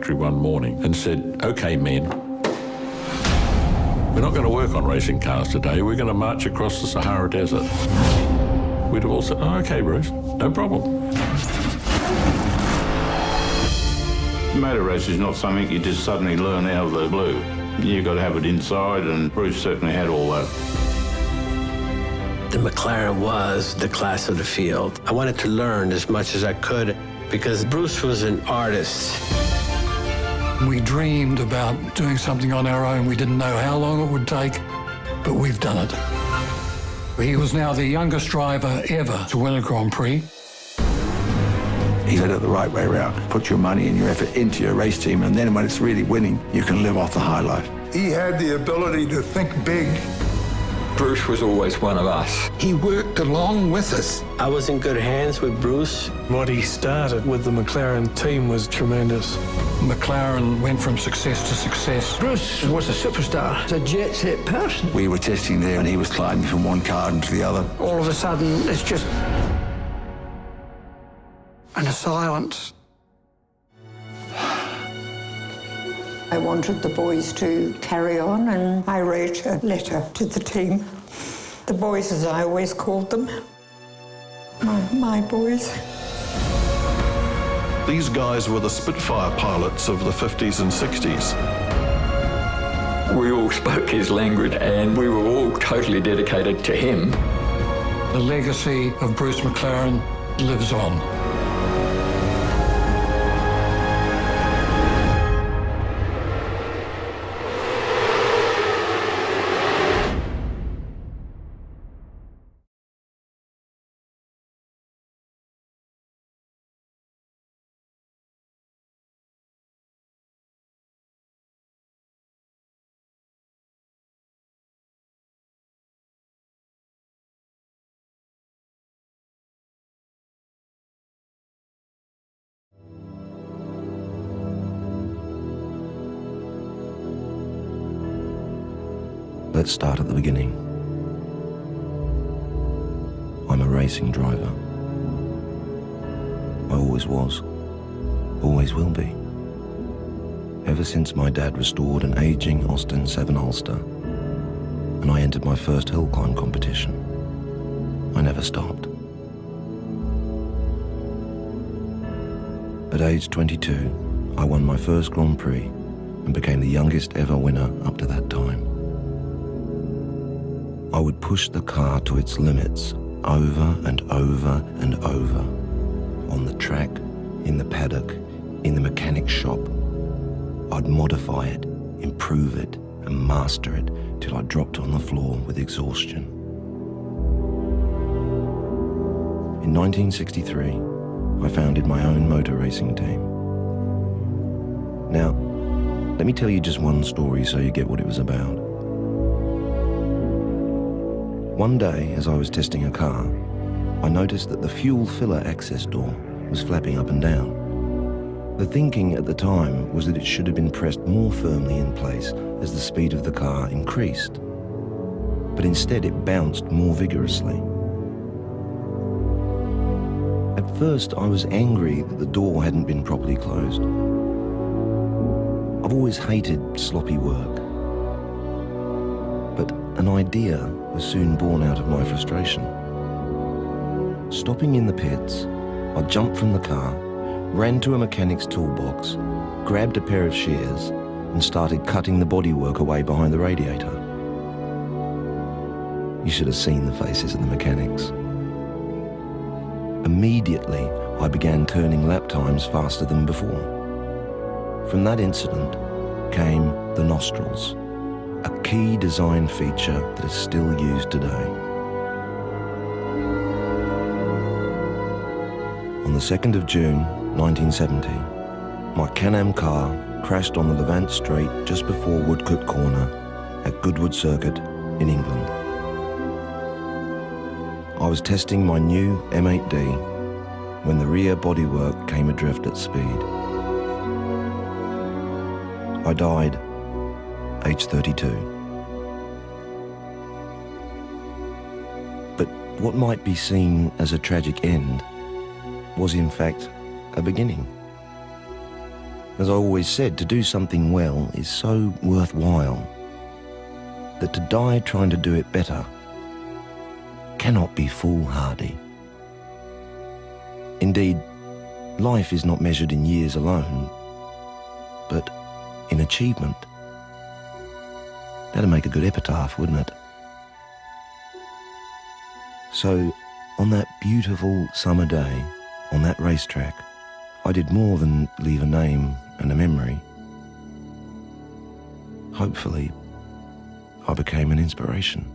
factory one morning and said, "OK, men, we're not going to work on racing cars today. We're going to march across the Sahara Desert." We'd have all said, "Oh, OK, Bruce, no problem." Motor race is not something you just suddenly learn out of the blue. You've got to have it inside, and Bruce certainly had all that. The McLaren was the class of the field. I wanted to learn as much as I could because Bruce was an artist. We dreamed about doing something on our own. We didn't know how long it would take, but we've done it. He was now the youngest driver ever to win a Grand Prix. He did it the right way around. Put your money and your effort into your race team, and then when it's really winning, you can live off the high life. He had the ability to think big. Bruce was always one of us. He worked along with us. I was in good hands with Bruce. What he started with the McLaren team was tremendous. McLaren went from success to success. Bruce was a superstar, a jet-set person. We were testing there, and he was climbing from one car into the other. All of a sudden, it's just... and a silence. I wanted the boys to carry on, and I wrote a letter to the team. The boys, as I always called them. My boys. These guys were the Spitfire pilots of the 50s and 60s. We all spoke his language and we were all totally dedicated to him. The legacy of Bruce McLaren lives on. Let's start at the beginning. I'm a racing driver. I always was, always will be. Ever since my dad restored an aging Austin 7 Ulster and I entered my first hill climb competition, I never stopped. At age 22, I won my first Grand Prix and became the youngest ever winner up to that time. I would push the car to its limits over and over and over. On the track, in the paddock, in the mechanic's shop. I'd modify it, improve it, and master it till I dropped on the floor with exhaustion. In 1963, I founded my own motor racing team. Now, let me tell you just one story so you get what it was about. One day, as I was testing a car, I noticed that the fuel filler access door was flapping up and down. The thinking at the time was that it should have been pressed more firmly in place as the speed of the car increased. But instead it bounced more vigorously. At first I was angry that the door hadn't been properly closed. I've always hated sloppy work. But an idea was soon born out of my frustration. Stopping in the pits, I jumped from the car, ran to a mechanic's toolbox, grabbed a pair of shears, and started cutting the bodywork away behind the radiator. You should have seen the faces of the mechanics. Immediately, I began turning lap times faster than before. From that incident came the nostrils, a key design feature that is still used today. On the 2nd of June, 1970, my Can-Am car crashed on the Levant Straight just before Woodcote Corner at Goodwood Circuit in England. I was testing my new M8D when the rear bodywork came adrift at speed. I died, age 32. But what might be seen as a tragic end was in fact a beginning. As I always said, to do something well is so worthwhile that to die trying to do it better cannot be foolhardy. Indeed, life is not measured in years alone, but in achievement. That'd make a good epitaph, wouldn't it? So, on that beautiful summer day, on that racetrack, I did more than leave a name and a memory. Hopefully, I became an inspiration.